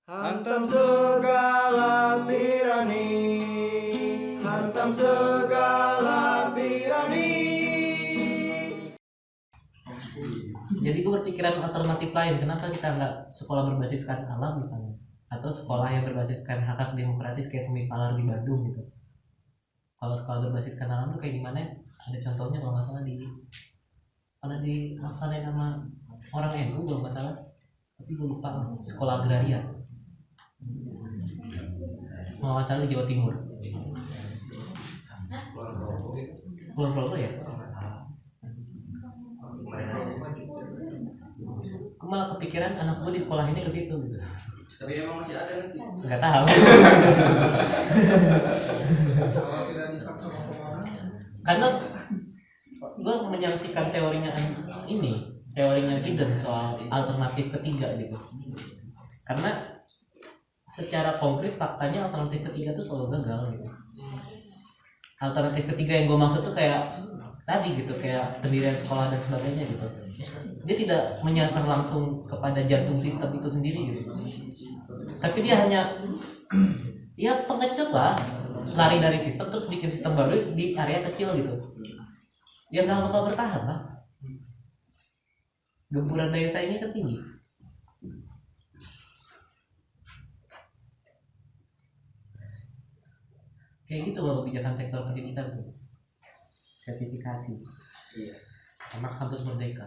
Hantam segala tirani, hantam segala tirani. Jadi gue berpikiran alternatif lain, kenapa kita nggak sekolah berbasiskan alam misalnya, atau sekolah yang berbasiskan hak hak demokratis kayak Semi Palar di Bandung gitu. Kalau sekolah berbasiskan alam tuh kayak gimana? Ada contohnya kalau nggak salah pernah dilaksanain sama orang NU kalau nggak salah, tapi gue lupa. Sekolah agraria, kalau nggak salah di Jawa Timur. Pulau Progo ya? Aku malah kepikiran anak gue di sekolah ini ke situ gitu. Tapi emang masih ada nanti. Nggak tahu. Karena gue menyaksikan teorinya Gideon soal alternatif ketiga gitu. Karena secara konkret faktanya alternatif ketiga tuh selalu gagal gitu. Alternatif ketiga yang gue maksud tuh kayak tadi gitu, kayak pendirian sekolah dan sebagainya gitu. Dia tidak menyasar langsung kepada jantung sistem itu sendiri gitu. Tapi dia hanya ya pengecut lah, lari dari sistem terus bikin sistem baru di area kecil gitu. Ya nggak bakal bertahan lah. Gempuran daya saingnya kan tinggi. Kayak gitu loh kebijakan sektor pendidikan tuh. Sertifikasi. Iya. Sama kampus merdeka.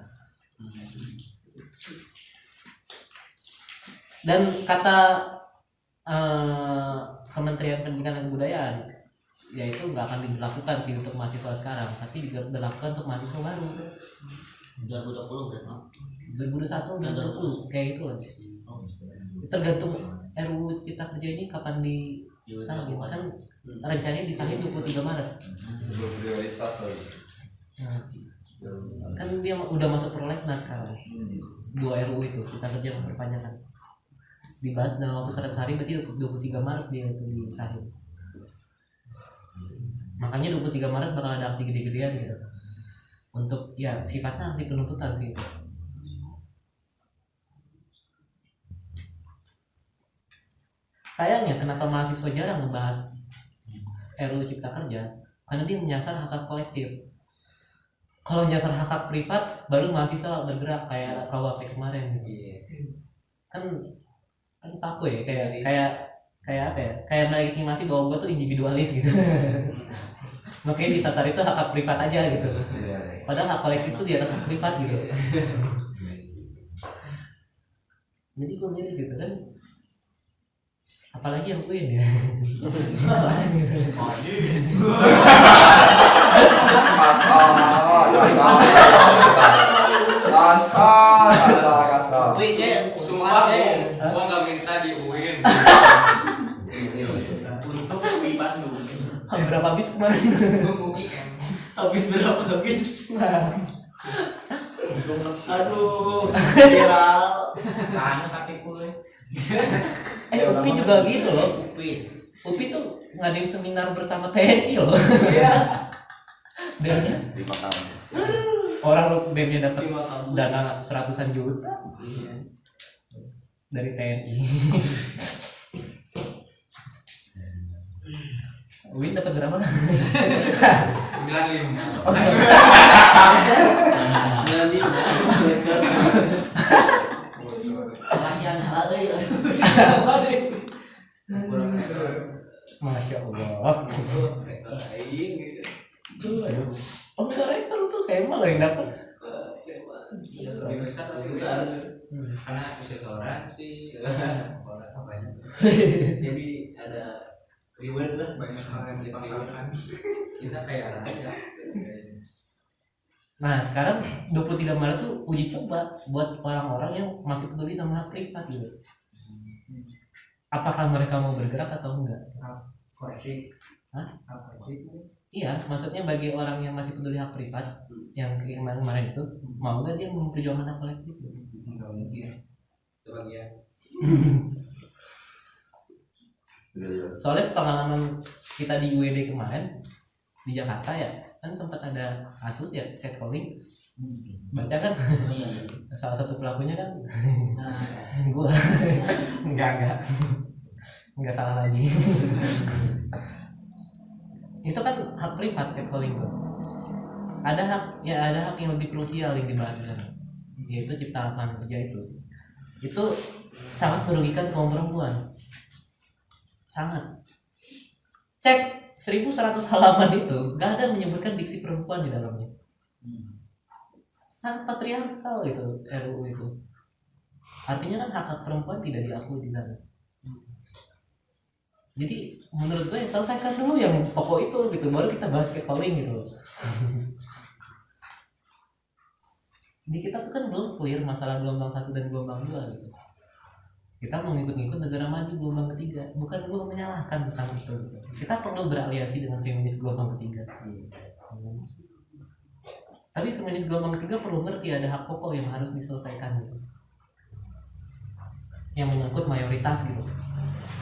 Dan kata Kementerian Pendidikan dan Kebudayaan, yaitu nggak akan diberlakukan sih untuk mahasiswa sekarang, tapi diberlakukan untuk mahasiswa baru. 2020 berarti. 2021 dan 2020 kayak gitu loh. Tergantung RUU Cipta Kerja ini kapan disahkan, kan rencananya disahkan 23 Maret. Prioritas lagi. Nah, kan dia udah masuk prolegnas sekarang. 2 RUU itu Cipta Kerja memperpanjangkan. Dibahas dalam waktu 100 hari, berarti 23 Maret dia itu disahkan. Makanya 23 Maret bakal ada aksi gede-gedean gitu. Untuk ya sifatnya aksi penuntutan sih itu. Sayangnya kenapa mahasiswa jarang membahas RUU Cipta Kerja? Karena dia menyasar hak kolektif. Kalau menyasar hak privat, baru mahasiswa bergerak kayak KUHP kemarin gitu. Kan paku ya, kayak apa ya? Kayak melegitimasi bahwa gue tuh individualis gitu. Makanya disasar itu hak privat aja gitu. Padahal hak kolektif itu di atas hak privat gitu. Jadi gue miris gitu kan. Apalagi yang Queen ya. Kasar. Wih, sumpah gua enggak minta di UIN. Untuk UI Bandung. Berapa habis kemarin? Habis berapa habis? Aduh, viral. Sana kaki gue. UPI juga gitu loh. UPI tuh ngadain seminar bersama TNI loh. Iya. BEM-nya 5 tahun. orang lo BEM-nya dapat dana 100-an juta dari TNI. Win dapat berapa? 95. Kasihan halal euy. Masya Allah. Oh, rektor tuh SEMA loh yang dapat. Lebih besar tapi besar. Karena bisa toleransi, orang banyak. Jadi ada reward lah, banyak hal yang dipasarkan. Kita kayak aja. Nah sekarang 23 Maret tuh uji coba buat orang-orang yang masih peduli sama hak privat gitu. Apakah mereka mau bergerak atau enggak? Koreksi. Hah? Iya, maksudnya bagi orang yang masih peduli hak privat yang kemarin itu, mau nggak dia memperjuangkan hak kolektif? Enggak mungkin. Sebagian. Soalnya pengalaman kita di UED kemarin di Jakarta ya, kan sempat ada kasus ya catcalling, baca kan? Oh iya iya. Salah satu pelakunya kan Nah, gua. enggak salah lagi. Itu kan hak privat catcalling tuh. Ada hak yang lebih krusial yang dibahas kan, yaitu cipta lapangan kerja itu sangat merugikan kaum perempuan, sangat. Cek 1100 halaman itu gak ada menyebutkan diksi perempuan di dalamnya. Sangat patriarkal itu RUU itu. Artinya kan hak perempuan tidak diakui di sana. Jadi menurut gue selesaikan dulu yang pokok itu gitu, baru kita bahas catcalling gitu. Di kita tuh kan belum clear masalah gelombang 1 dan gelombang 2 gitu. Kita mau ngikut-ngikut negara maju gelombang ketiga, bukan gue menyalahkan tentang itu gitu. Kita perlu beraliansi dengan feminis gelombang ketiga. Tapi feminis gelombang ketiga perlu ngerti ada hak pokok yang harus diselesaikan gitu, yang menyangkut mayoritas gitu.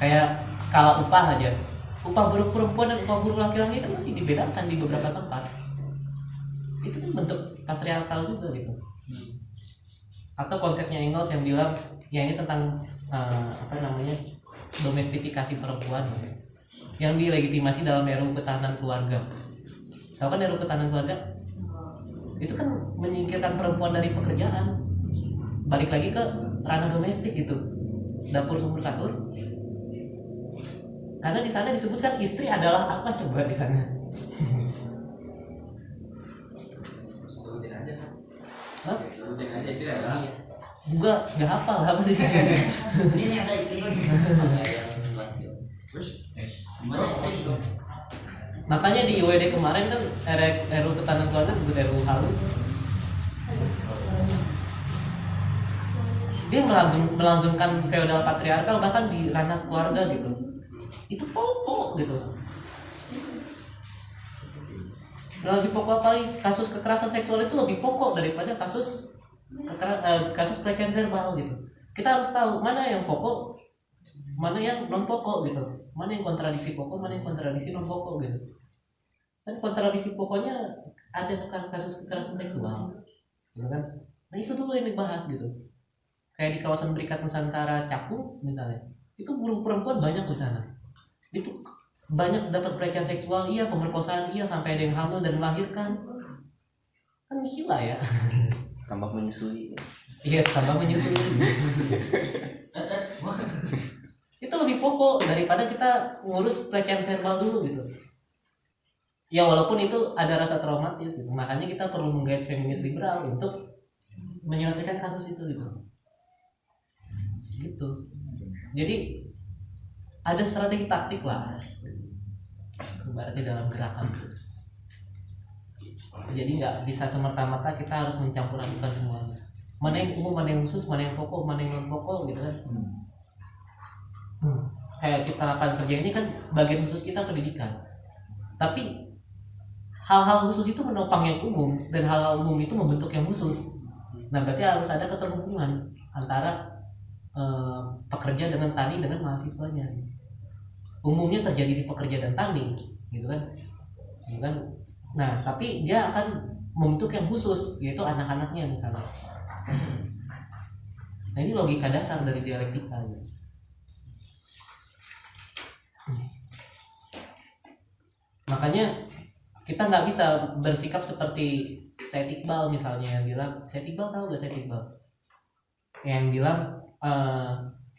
Kayak skala upah aja, upah buruh perempuan dan upah buruh laki-laki kan masih dibedakan di beberapa tempat. Itu kan bentuk patriarkal juga gitu. Atau konsepnya Engels yang bilang ya ini tentang domestifikasi perempuan gitu, yang dilegitimasi dalam RUU Ketahanan Keluarga. Tahu kan RUU Ketahanan Keluarga itu kan menyingkirkan perempuan dari pekerjaan, balik lagi ke ranah domestik gitu, dapur sumur kasur. Karena di sana disebutkan istri adalah apa coba di sana? Sebutin aja kan. Hah? Sebutin aja istri adalah. Juga nggak hafal apa sih? ini ada istri. Terus Gimana istri? Makanya di UED kemarin kan RUU Ketahanan Keluarga disebut RUU HALU. Dia melanggengkan feodal patriarkal bahkan di ranah keluarga gitu. Itu pokok gitu. Lebih pokok apa lagi? Kasus kekerasan seksual itu lebih pokok daripada kasus pelecehan verbal gitu. Kita harus tahu mana yang pokok, mana yang non pokok gitu, mana yang kontradiksi pokok, mana yang kontradiksi non pokok gitu. Dan kontradiksi pokoknya ada kasus kekerasan seksual, gitu kan? Nah itu dulu yang dibahas gitu. Kayak di kawasan Berikat Nusantara Cakung misalnya, itu buruh perempuan banyak di sana. Itu banyak dapat pelecehan seksual, iya, pemerkosaan, iya, sampai ada yang hamil dan melahirkan. Kan gila ya. Tambah menyusui. Iya, tambah menyusui. Itu lebih pokok daripada kita ngurus pelecehan verbal dulu gitu. Ya walaupun itu ada rasa traumatis gitu. Makanya kita perlu menggait feminis liberal untuk menyelesaikan kasus itu gitu. Gitu. Jadi ada strategi taktik lah. Berarti dalam gerakan. Jadi nggak bisa semerta-merta kita harus mencampur adukan semuanya. Mana yang umum, mana yang khusus, mana yang pokok, mana yang non pokok gitu kan. Kayak cipta lapangan kerja ini kan bagian khusus kita pendidikan. Tapi hal-hal khusus itu menopang yang umum dan hal-hal umum itu membentuk yang khusus. Nah berarti harus ada keterhubungan antara pekerja dengan tani dengan mahasiswanya. Umumnya terjadi di pekerja dan tani, gitu kan? Gitu kan? Nah, tapi dia akan membentuk yang khusus, yaitu anak-anaknya misalnya. Nah, ini logika dasar dari dialektika. Gitu. Makanya kita nggak bisa bersikap seperti Said Iqbal misalnya yang bilang, Said Iqbal tahu gak Said Iqbal? Yang bilang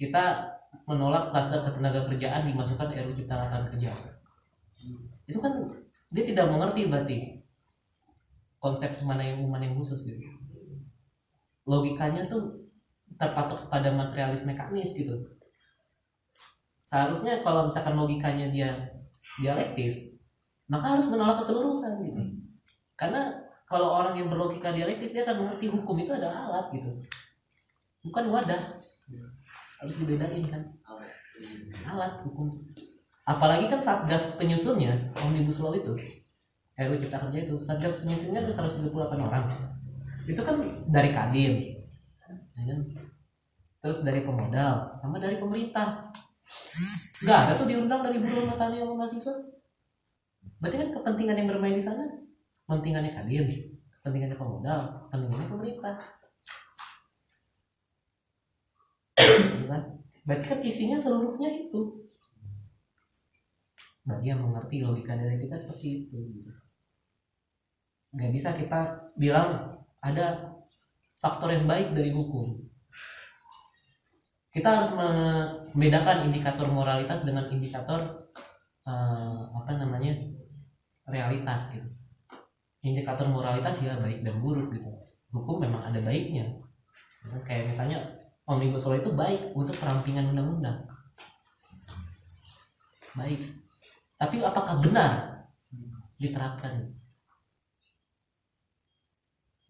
kita menolak klaster ketenagakerjaan dimasukkan RUU Cipta Lapangan Kerja. Itu kan dia tidak mengerti berarti konsep mana yang umum mana yang khusus gitu. Logikanya tuh terpatok pada materialis mekanis gitu. Seharusnya kalau misalkan logikanya dia dialektis, maka harus menolak keseluruhan gitu. Karena kalau orang yang berlogika dialektis dia akan mengerti hukum itu adalah alat gitu, bukan wadah. Harus dibedain kan, alat hukum. Apalagi kan satgas penyusunnya Omnibus Law itu RUU Cipta Kerja itu, satgas penyusunnya ada 138 orang. Itu kan dari Kadin, terus dari pemodal sama dari pemerintah. Gak ada tuh diundang dari buruh, tani, sama mahasiswa. Berarti kan kepentingan yang bermain di sana kepentingannya Kadin, kepentingannya pemodal, kepentingannya pemerintah. Gitu kan? Berarti kan isinya seluruhnya itu. Bagi yang mengerti logika dialektika seperti itu. Nggak bisa kita bilang ada faktor yang baik dari hukum. Kita harus membedakan indikator moralitas dengan indikator realitas gitu. Indikator moralitas ya baik dan buruk gitu. Hukum memang ada baiknya. Kayak misalnya Omnibus Law itu baik untuk perampingan undang-undang. Baik. Tapi apakah benar diterapkan?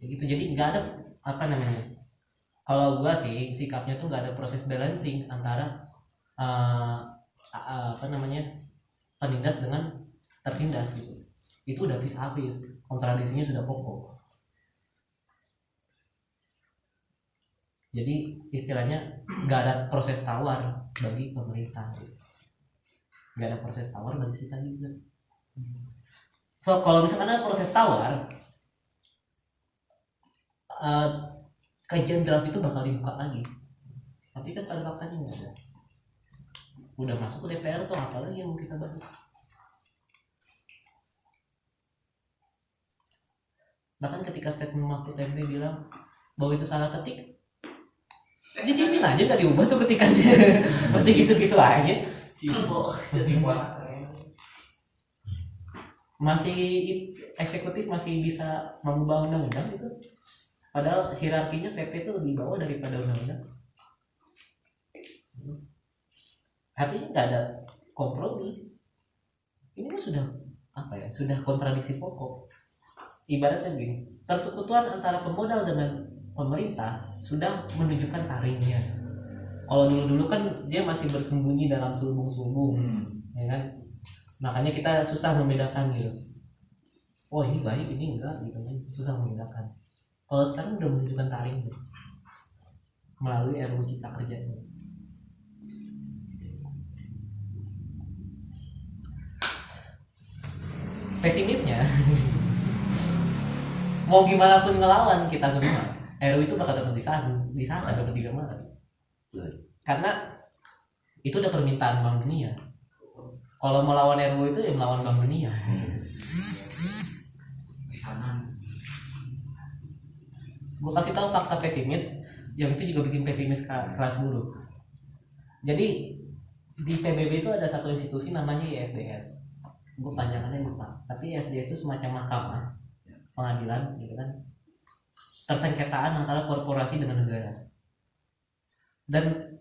Ya gitu. Jadi nggak ada kalau gua sih sikapnya tuh nggak ada proses balancing antara penindas dengan tertindas gitu. Itu udah habis, kontradisinya sudah pokok. Jadi istilahnya nggak ada proses tawar bagi pemerintah gitu. Nggak ada proses tawar bagi kita juga. So kalau misalkan ada proses tawar, kajian draft itu bakal dibuka lagi. Tapi kan pada faktanya nggak ada. Udah masuk ke DPR tuh apa lagi yang mau kita bahas? Bahkan ketika statement Mahfud MD bilang bahwa itu salah ketik, dijamin aja gak diubah tuh ketikannya. Masih gitu-gitu aja. Jadi Masih eksekutif masih bisa mengubah undang-undang gitu. Padahal hierarkinya PP itu lebih bawah daripada undang-undang. Artinya nggak ada kompromi. Ini mah sudah sudah kontradiksi pokok. Ibaratnya begini, persekutuan antara pemodal dengan pemerintah sudah menunjukkan taringnya. Kalau dulu kan dia masih bersembunyi dalam selubung-selubung, ya kan? Makanya kita susah membedakan gitu. Oh ini baik, ini enggak gitu kan, susah membedakan. Kalau sekarang udah menunjukkan taringnya melalui RUU Cipta Kerja. Pesimisnya mau gimana pun ngelawan kita semua, RUU itu bakal tetap disahkan 23 Maret. Karena itu udah permintaan Bank Dunia. Kalau melawan RUU itu ya melawan Bank Dunia. Gue kasih tahu fakta pesimis, yang itu juga bikin pesimis kelas buruh. Jadi di PBB itu ada satu institusi namanya ISDS. Gue panjangannya lupa. Tapi ISDS itu semacam mahkamah pengadilan gitu kan, persengketaan antara korporasi dengan negara. Dan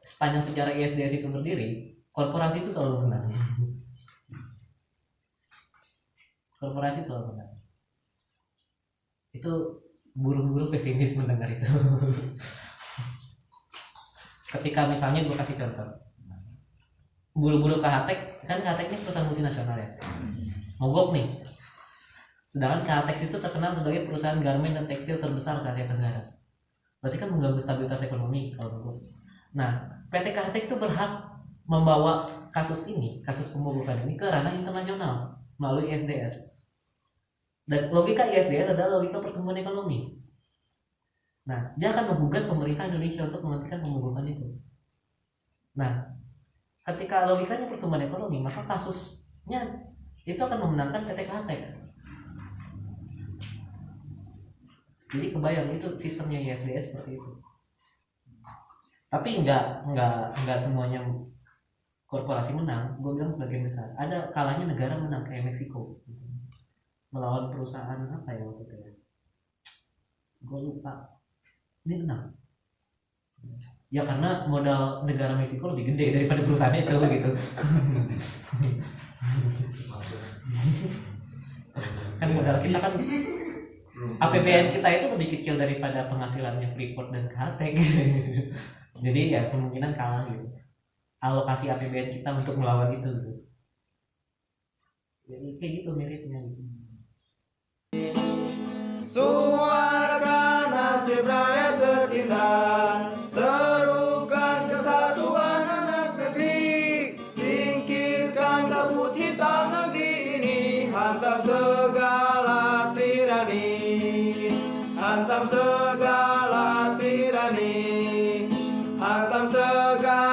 sepanjang sejarah ISDS itu berdiri, korporasi itu selalu menang. Korporasi selalu menang. Itu buruh-buruh pesimis mendengar itu. Ketika misalnya gue kasih contoh, buruh-buruh KHTEK, kan KHTEK ini perusahaan multinasional ya, mogok nih. Sedangkan KHTEK itu terkenal sebagai perusahaan garmen dan tekstil terbesar se Asia Tenggara. Berarti kan mengganggu stabilitas ekonomi kalau menurut. Nah, PT KHTEK itu berhak membawa kasus pemogokan ini ke ranah internasional melalui ISDS. Dan logika ISDS adalah logika pertumbuhan ekonomi. Nah, dia akan menggugat pemerintah Indonesia untuk menghentikan pemogokan itu. Nah, ketika logikanya pertumbuhan ekonomi, maka kasusnya itu akan memenangkan PT KHTEK. Jadi kebayang itu sistemnya ISDS seperti itu. Tapi enggak semuanya korporasi menang. Gue bilang sebagian besar. Ada kalanya negara menang kayak Meksiko melawan perusahaan apa ya waktu itu ya. Gue lupa. Ini menang. Ya karena modal negara Meksiko lebih gede daripada perusahaan itu gitu. Kan modal kita kan APBN kita itu lebih kecil daripada penghasilannya Freeport dan KHTEK. Jadi ya kemungkinan kalah gitu. Alokasi APBN kita untuk melawan itu gitu. Jadi kayak gitu mirisnya gitu. Suarakan nasib rakyat tertindas, serukan kesatuan anak negeri, singkirkan kabut hitam negeri ini, hantam hantam segala tirani, hantam segala